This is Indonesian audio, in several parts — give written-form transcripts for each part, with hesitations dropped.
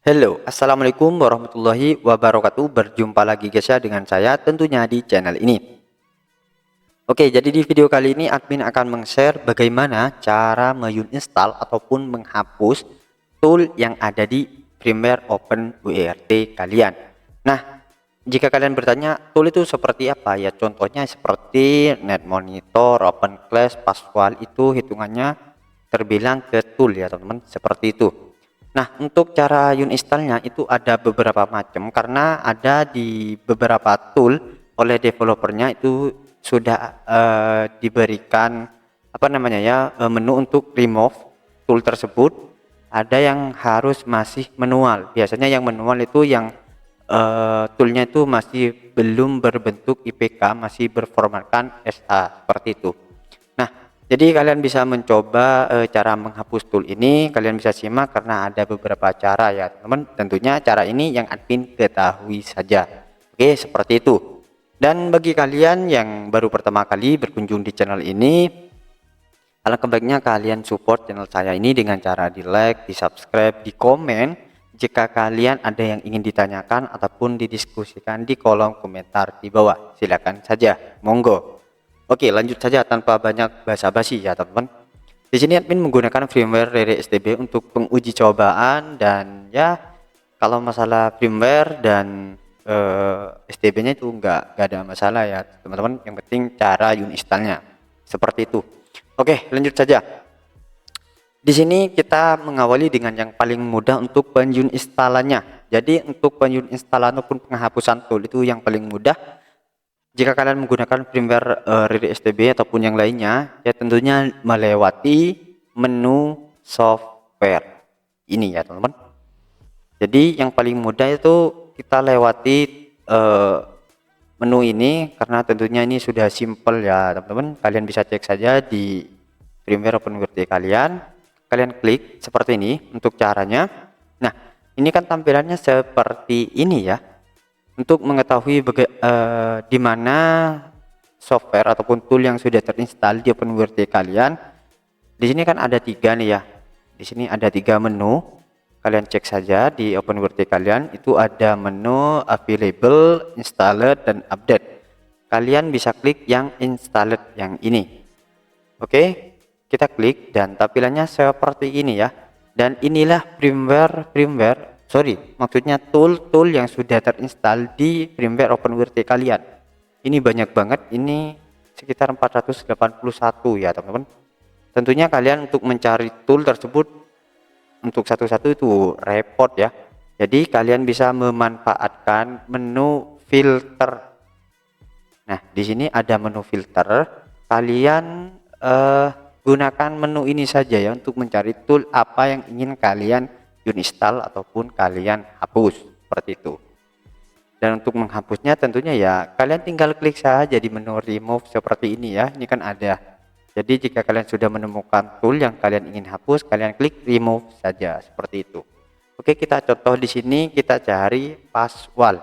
Halo, assalamualaikum warahmatullahi wabarakatuh. Berjumpa lagi guys ya dengan saya tentunya di channel ini. Oke, jadi di video kali ini admin akan meng-share bagaimana cara menginstal ataupun menghapus tool yang ada di firmware OpenWRT kalian. Nah, jika kalian bertanya tool itu seperti apa ya, contohnya seperti Net Monitor, OpenClass, Paswal, itu hitungannya terbilang ke tool ya teman-teman, seperti itu. Nah, untuk cara uninstallnya itu ada beberapa macam, karena ada di beberapa tool oleh developernya itu sudah diberikan apa namanya ya, menu untuk remove tool tersebut. Ada yang harus masih manual. Biasanya yang manual itu yang toolnya itu masih belum berbentuk IPK, masih berformatkan SA seperti itu. Nah, jadi kalian bisa mencoba cara menghapus tool ini. Kalian bisa simak karena ada beberapa cara ya teman-teman. Tentunya cara ini yang admin ketahui saja. Oke, seperti itu. Dan bagi kalian yang baru pertama kali berkunjung di channel ini, alangkah baiknya kalian support channel saya ini dengan cara di like, di subscribe, di komen. Jika kalian ada yang ingin ditanyakan ataupun didiskusikan di kolom komentar di bawah, silakan saja, monggo. Oke, lanjut saja tanpa banyak basa-basi ya teman-teman. Di sini admin menggunakan firmware Rere STB untuk penguji cobaan, dan ya kalau masalah firmware dan STB-nya itu nggak ada masalah ya teman-teman. Yang penting cara uninstallnya seperti itu. Oke, lanjut saja. Di sini kita mengawali dengan yang paling mudah untuk penginstalannya. Jadi untuk penginstalan ataupun penghapusan tool itu yang paling mudah. Jika kalian menggunakan firmware Riri STB ataupun yang lainnya, ya tentunya melewati menu software ini ya teman-teman. Jadi yang paling mudah itu kita lewati menu ini, karena tentunya ini sudah simple ya teman-teman. Kalian bisa cek saja di firmware OpenWRT kalian. Kalian klik seperti ini untuk caranya. Nah, ini kan tampilannya seperti ini ya. Untuk mengetahui di mana software ataupun tool yang sudah terinstall di OpenWRT kalian, di sini kan ada tiga nih ya. Di sini ada tiga menu. Kalian cek saja di OpenWRT kalian, itu ada menu available, installed, dan update. Kalian bisa klik yang installed yang ini. Oke, kita klik dan tampilannya seperti ini ya. Dan inilah maksudnya tool yang sudah terinstall di firmware OpenWRT kalian. Ini banyak banget, ini sekitar 481 ya teman-teman. Tentunya kalian untuk mencari tool tersebut untuk satu-satu itu repot ya. Jadi kalian bisa memanfaatkan menu filter. Nah, di sini ada menu filter. Kalian gunakan menu ini saja ya untuk mencari tool apa yang ingin kalian uninstall ataupun kalian hapus, seperti itu. Dan untuk menghapusnya tentunya ya kalian tinggal klik saja di menu remove seperti ini ya. Ini kan ada. Jadi jika kalian sudah menemukan tool yang kalian ingin hapus, kalian klik remove saja seperti itu. Oke, kita contoh di sini, kita cari Paswal.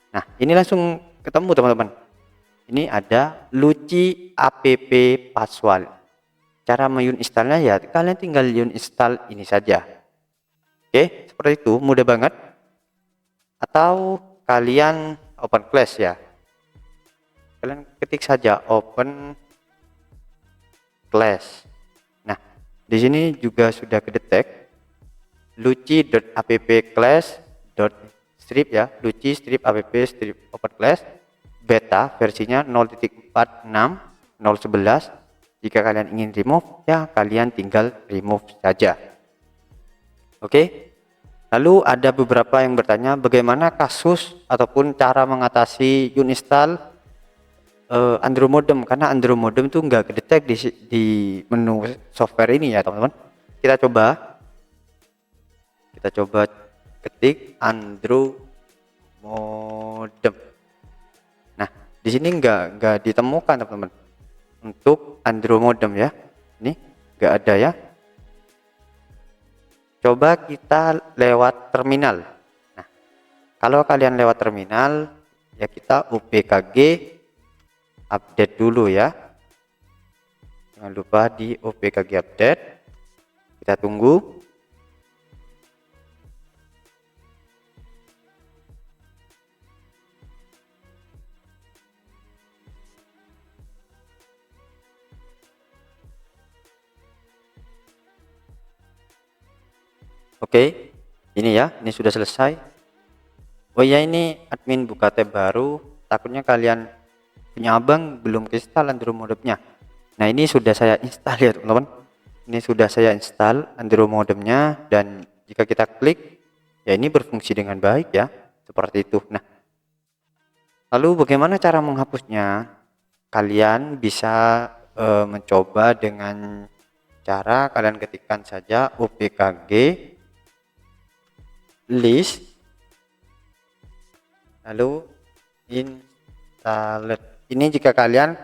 Nah, ini langsung ketemu teman-teman. Ini ada Luci app Paswal. Cara menginstallnya ya kalian tinggal uninstall ini saja. Oke, seperti itu, mudah banget. Atau kalian OpenClass ya. Kalian ketik saja OpenClass. Nah, di sini juga sudah kedetek luci.appclass.strip ya, luci-app-openclass beta versinya 0.46.011. Jika kalian ingin remove ya kalian tinggal remove saja. Oke, lalu ada beberapa yang bertanya bagaimana kasus ataupun cara mengatasi uninstall Android modem, karena Android modem itu nggak kedetek di menu software ini ya teman-teman. Kita coba ketik Android modem. Nah, di sini nggak ditemukan teman-teman untuk Android modem ya. Ini nggak ada ya. Coba kita lewat terminal. Nah, kalau kalian lewat terminal ya kita UPKG update dulu ya. Jangan lupa di UPKG update. Kita tunggu. Oke, ini ya, ini sudah selesai. Oh ya, ini admin buka tab baru, takutnya kalian punya abang belum install Android modemnya. Nah, ini sudah saya install ya teman-teman. Ini sudah saya install Android modemnya, dan jika kita klik ya ini berfungsi dengan baik ya, seperti itu. Nah, lalu bagaimana cara menghapusnya? Kalian bisa mencoba dengan cara kalian ketikkan saja opkg list lalu installed. Ini jika kalian,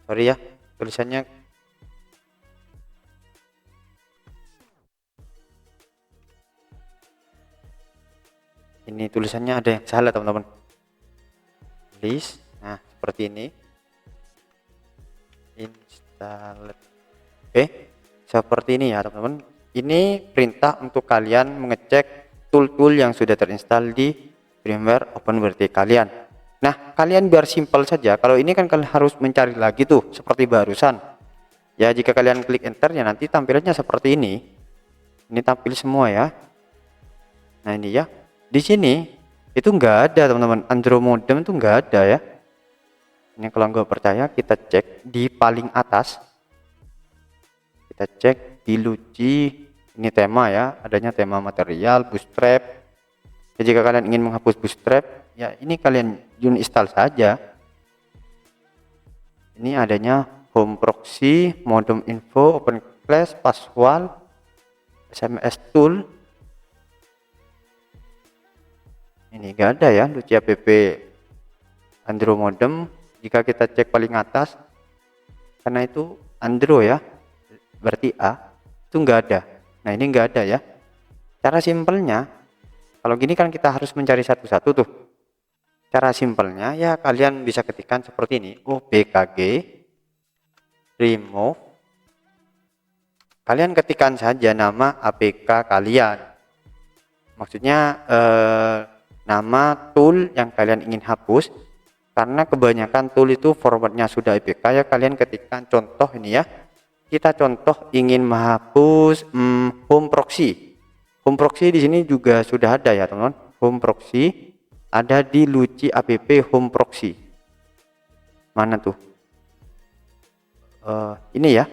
sorry ya tulisannya, ini tulisannya ada yang salah teman-teman. List, nah seperti ini, installed. Oke, seperti ini ya teman-teman. Ini perintah untuk kalian mengecek tool-tool yang sudah terinstall di firmware OpenBRT kalian. Nah, kalian biar simpel saja, kalau ini kan kalian harus mencari lagi tuh seperti barusan ya. Jika kalian klik enter ya nanti tampilannya seperti ini. Ini tampil semua ya. Nah, ini ya, di sini itu enggak ada teman-teman, Android modem itu enggak ada ya. Ini kalau nggak percaya kita cek di paling atas, kita cek di Luci. Ini tema ya, adanya tema material bootstrap ya. Jika kalian ingin menghapus bootstrap ya, ini kalian uninstall saja. Ini adanya home proxy, modem info, open class, password, SMS tool. Ini enggak ada ya Luci app Android modem. Jika kita cek paling atas, karena itu Android ya, berarti A, itu enggak ada. Nah, ini enggak ada ya. Cara simpelnya, kalau gini kan kita harus mencari satu-satu tuh. Cara simpelnya ya kalian bisa ketikkan seperti ini, opkg remove. Kalian ketikkan saja nama APK kalian. Maksudnya nama tool yang kalian ingin hapus. Karena kebanyakan tool itu formatnya sudah APK ya, kalian ketikkan contoh ini ya. Kita contoh ingin menghapus home proxy. Home proxy di sini juga sudah ada ya teman-teman. Home proxy ada di Luci app home proxy. Mana tuh? Ini ya.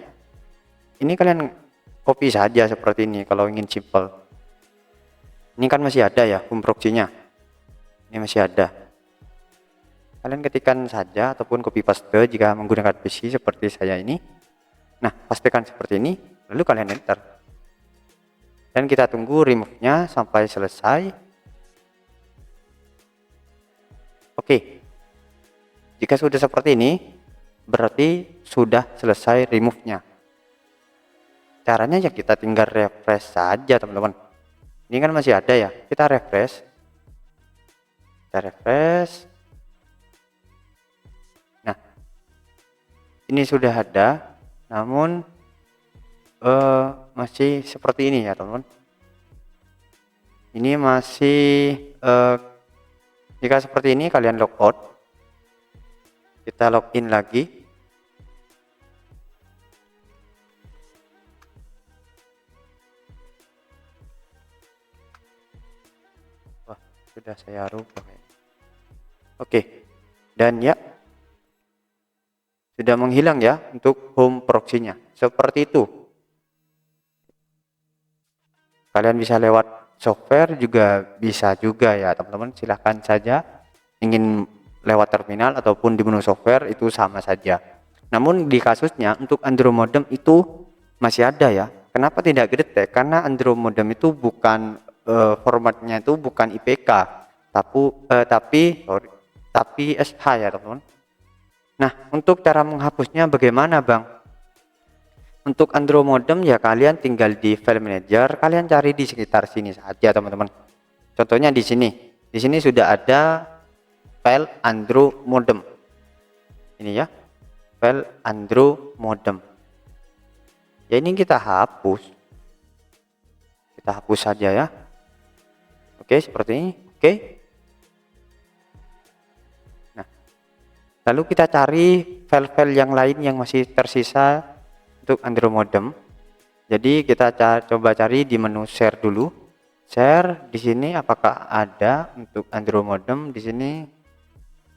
Ini kalian copy saja seperti ini kalau ingin simple. Ini kan masih ada ya home proxy-nya. Ini masih ada. Kalian ketikkan saja ataupun copy paste jika menggunakan PC seperti saya ini. Nah, pastikan seperti ini, lalu kalian enter. Dan kita tunggu remove-nya sampai selesai. Oke. Jika sudah seperti ini, berarti sudah selesai remove-nya. Caranya ya kita tinggal refresh saja, teman-teman. Ini kan masih ada ya, kita refresh. Kita refresh. Nah, ini sudah ada. Namun masih seperti ini ya teman-teman. Ini masih jika seperti ini kalian logout, kita login lagi. Wah, sudah saya rubah ya. Oke, dan ya sudah menghilang ya untuk home proxy-nya. Seperti itu. Kalian bisa lewat software juga bisa juga ya teman-teman. Silahkan saja, ingin lewat terminal ataupun di menu software itu sama saja. Namun di kasusnya untuk Android modem itu masih ada ya. Kenapa tidak kedetek? Karena Android modem itu bukan formatnya itu bukan IPK, tapi SH ya teman-teman. Nah, untuk cara menghapusnya bagaimana Bang? Untuk Android modem ya kalian tinggal di file manager, kalian cari di sekitar sini saja teman-teman. Contohnya di sini. Di sini sudah ada file Android modem. Ini ya. File Android modem. Ya ini kita hapus. Kita hapus saja ya. Oke, seperti ini. Oke. Lalu kita cari file-file yang lain yang masih tersisa untuk Android modem. Jadi kita coba cari di menu share dulu. Share di sini apakah ada untuk Android modem? Di sini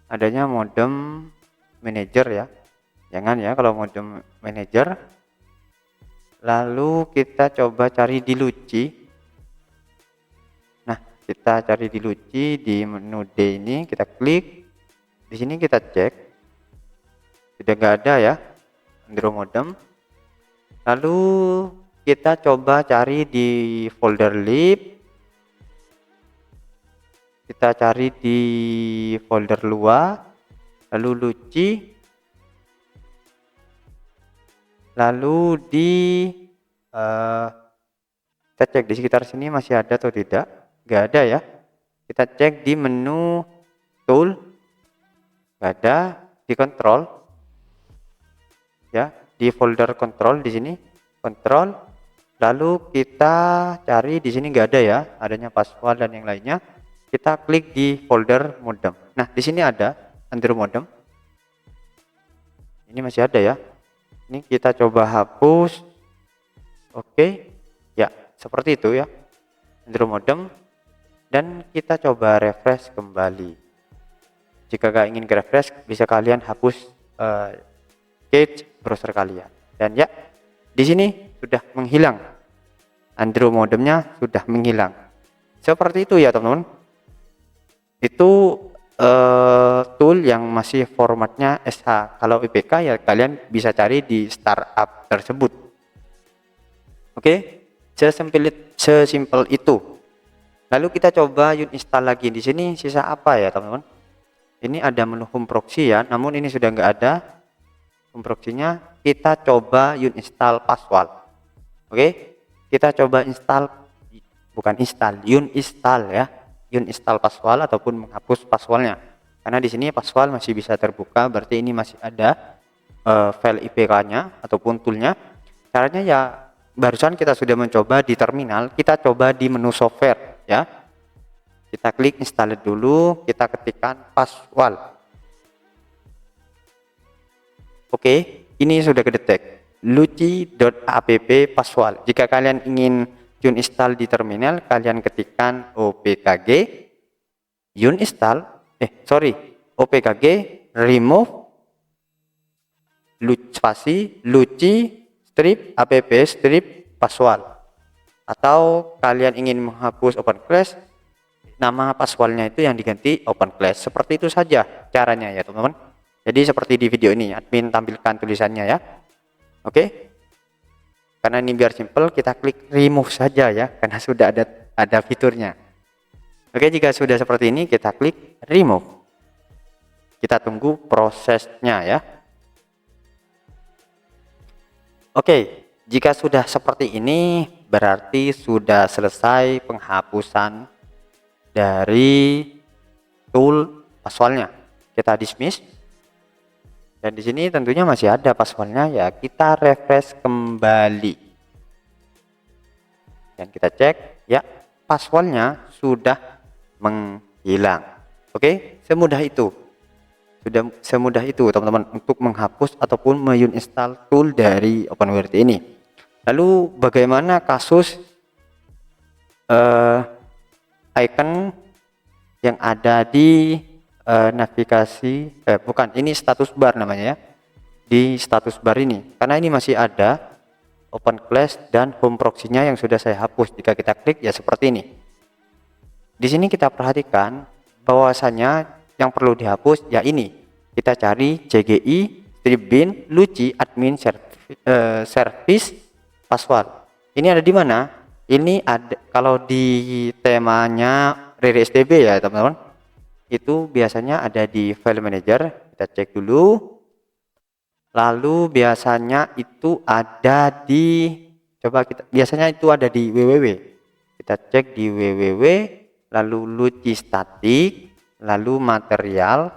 adanya modem manager ya. Jangan ya kalau modem manager. Lalu kita coba cari di Luci. Nah, kita cari di Luci di menu D ini, kita klik. Di sini kita cek. Sudah nggak ada ya Android modem. Lalu kita coba cari di folder lib. Kita cari di folder luar, lalu Luci. Lalu kita cek di sekitar sini masih ada atau tidak. Nggak ada ya. Kita cek di menu tool, nggak ada. Di control ya, di folder control di sini control. Lalu kita cari di sini nggak ada ya, adanya password dan yang lainnya. Kita klik di folder modem. Nah, di sini ada Android modem. Ini masih ada ya. Ini kita coba hapus. Oke. Ya, seperti itu ya. Android modem. Dan kita coba refresh kembali. Jika nggak ingin refresh, bisa kalian hapus cache browser kalian. Dan ya, di sini sudah menghilang. Android modemnya sudah menghilang. Seperti itu ya teman-teman. Itu tool yang masih formatnya SH. Kalau IPK ya kalian bisa cari di startup tersebut. Oke, sesimpel itu. Lalu kita coba install lagi. Di sini sisa apa ya teman-teman? Ini ada menu home proxy ya, namun ini sudah nggak ada home proxy-nya. Kita coba install password. Oke, kita coba install, bukan install, install ya. Install password ataupun menghapus passwordnya, karena di sini password masih bisa terbuka, berarti ini masih ada file IPK-nya ataupun toolnya. Caranya ya barusan kita sudah mencoba di terminal, kita coba di menu software ya. Kita klik install dulu, kita ketikkan password. Oke, ini sudah kedetek luci.app password. Jika kalian ingin install di terminal, kalian ketikkan opkg opkg remove luci strip app strip password. Atau kalian ingin menghapus open class, nama passwordnya itu yang diganti open class. Seperti itu saja caranya ya teman-teman. Jadi seperti di video ini, admin tampilkan tulisannya ya. Oke. Karena ini biar simple, kita klik remove saja ya, karena sudah ada fiturnya. Oke, jika sudah seperti ini, kita klik remove. Kita tunggu prosesnya ya. Oke, jika sudah seperti ini, berarti sudah selesai penghapusan dari tool passwordnya. Kita dismiss. Dan di sini tentunya masih ada passwordnya ya, kita refresh kembali. Dan kita cek ya, passwordnya sudah menghilang. Oke, semudah itu. Sudah semudah itu teman-teman untuk menghapus ataupun menginstall tool dari OpenWrt ini. Lalu bagaimana kasus icon yang ada di navigasi bukan, ini status bar namanya ya, di status bar ini, karena ini masih ada open class dan home proxy-nya yang sudah saya hapus. Jika kita klik ya seperti ini. Di sini kita perhatikan bahwasanya yang perlu dihapus ya ini, kita cari CGI strip bin luci admin service password. Ini ada di mana? Ini ada kalau di temanya Riri STB ya teman-teman, itu biasanya ada di file manager. Kita cek dulu. Lalu biasanya itu ada di, biasanya itu ada di www. Kita cek di www, lalu luci statik, lalu material.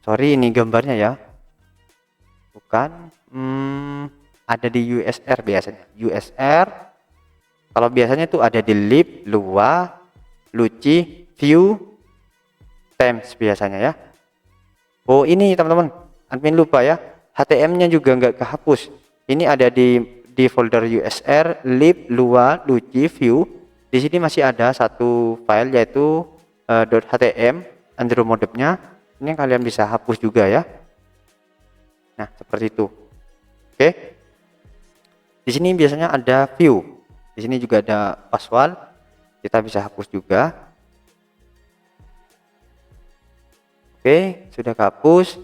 Sorry, ini gambarnya ya, bukan. Ada di USR biasanya. USR. Kalau biasanya itu ada di lib, luar, luci, view, Temps biasanya ya. Oh ini teman-teman, admin lupa ya, HTM-nya juga nggak kehapus. Ini ada di di folder USR, lib, lua, luci, view. Di sini masih ada satu file yaitu .htm andromodepnya. Ini kalian bisa hapus juga ya. Nah, seperti itu. Oke. Di sini biasanya ada view. Di sini juga ada password. Kita bisa hapus juga. Oke, sudah kehapus.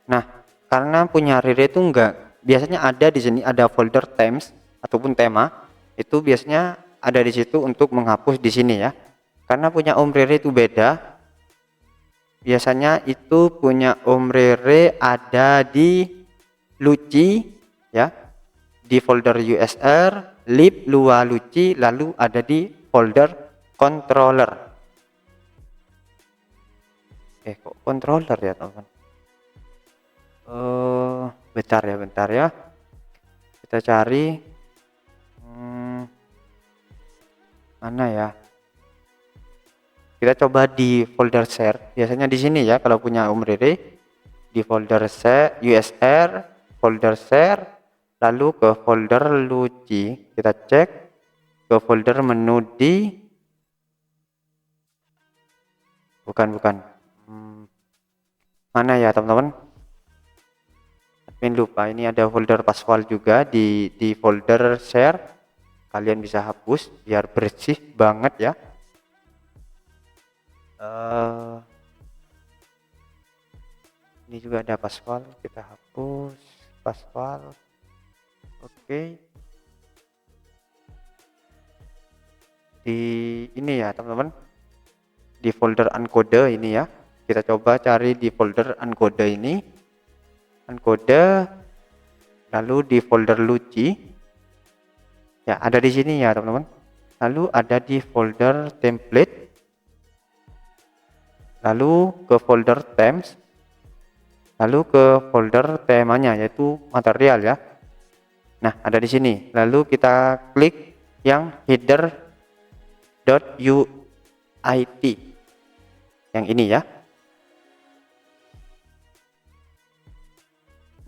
Nah, karena punya Rire itu enggak, biasanya ada di sini ada folder themes ataupun tema. Itu biasanya ada di situ untuk menghapus di sini ya. Karena punya Om Rire itu beda. Biasanya itu punya Om Rire ada di Luci ya, di folder USR, lib, lua, luci, lalu ada di folder controller. Kok controller ya teman-teman? Bentar ya. Kita cari mana ya? Kita coba di folder share. Biasanya di sini ya kalau punya Om Rire, di folder share USR, folder share, lalu ke folder luci. Kita cek ke folder menu di bukan mana ya teman-teman? Admin lupa, ini ada folder password juga di folder share. Kalian bisa hapus biar bersih banget ya. Ini juga ada password, kita hapus password. Oke. Di ini ya teman-teman, di folder uncode ini ya, kita coba cari di folder uncode ini, uncode, lalu di folder luci ya, ada di sini ya teman-teman, lalu ada di folder template, lalu ke folder themes, lalu ke folder temanya yaitu material ya. Nah, ada di sini. Lalu kita klik yang header.uit yang ini ya.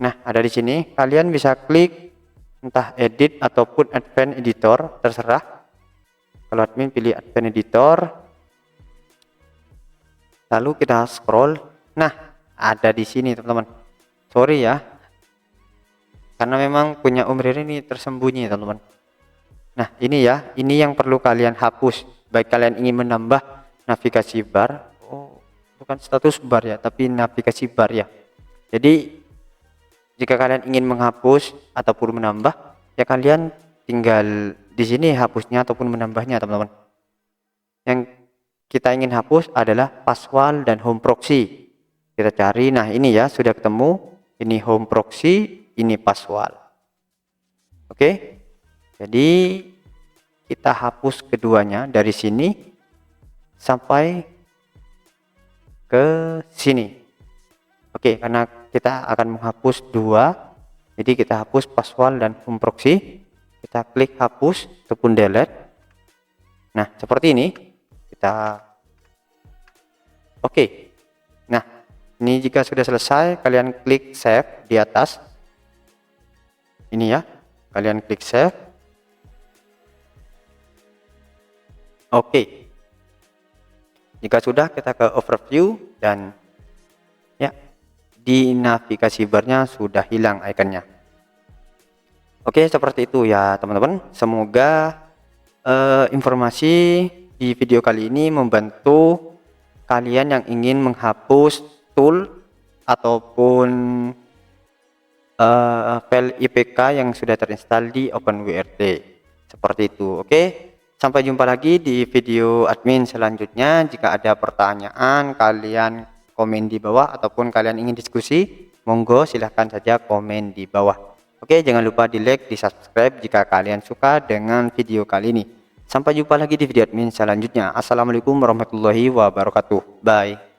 Nah, ada di sini. Kalian bisa klik entah edit ataupun advanced editor, terserah. Kalau admin pilih advanced editor. Lalu kita scroll. Nah, ada di sini teman-teman. Sorry ya, karena memang punya Om Rire ini tersembunyi teman-teman. Nah, ini ya, ini yang perlu kalian hapus. Baik kalian ingin menambah navigasi bar, bukan status bar ya, tapi navigasi bar ya. Jadi jika kalian ingin menghapus ataupun menambah, ya kalian tinggal di sini hapusnya ataupun menambahnya teman-teman. Yang kita ingin hapus adalah password dan home proxy. Kita cari, nah ini ya sudah ketemu. Ini home proxy, ini password. Oke, jadi kita hapus keduanya dari sini sampai ke sini. Oke, karena kita akan menghapus dua, jadi kita hapus password dan home proxy. Kita klik hapus ataupun delete. Nah, seperti ini. Kita oke. Nah, ini jika sudah selesai, kalian klik save di atas. Ini ya, kalian klik save. Oke. Jika sudah, kita ke overview dan ya, di navigasi barnya sudah hilang ikonnya. Oke, seperti itu ya teman-teman. Semoga informasi di video kali ini membantu kalian yang ingin menghapus tool ataupun file IPK yang sudah terinstall di OpenWrt. Seperti itu. Oke, sampai jumpa lagi di video admin selanjutnya. Jika ada pertanyaan, kalian komen di bawah ataupun kalian ingin diskusi, monggo silahkan saja komen di bawah. Oke, jangan lupa di like, di subscribe jika kalian suka dengan video kali ini. Sampai jumpa lagi di video admin selanjutnya. Assalamualaikum warahmatullahi wabarakatuh. Bye.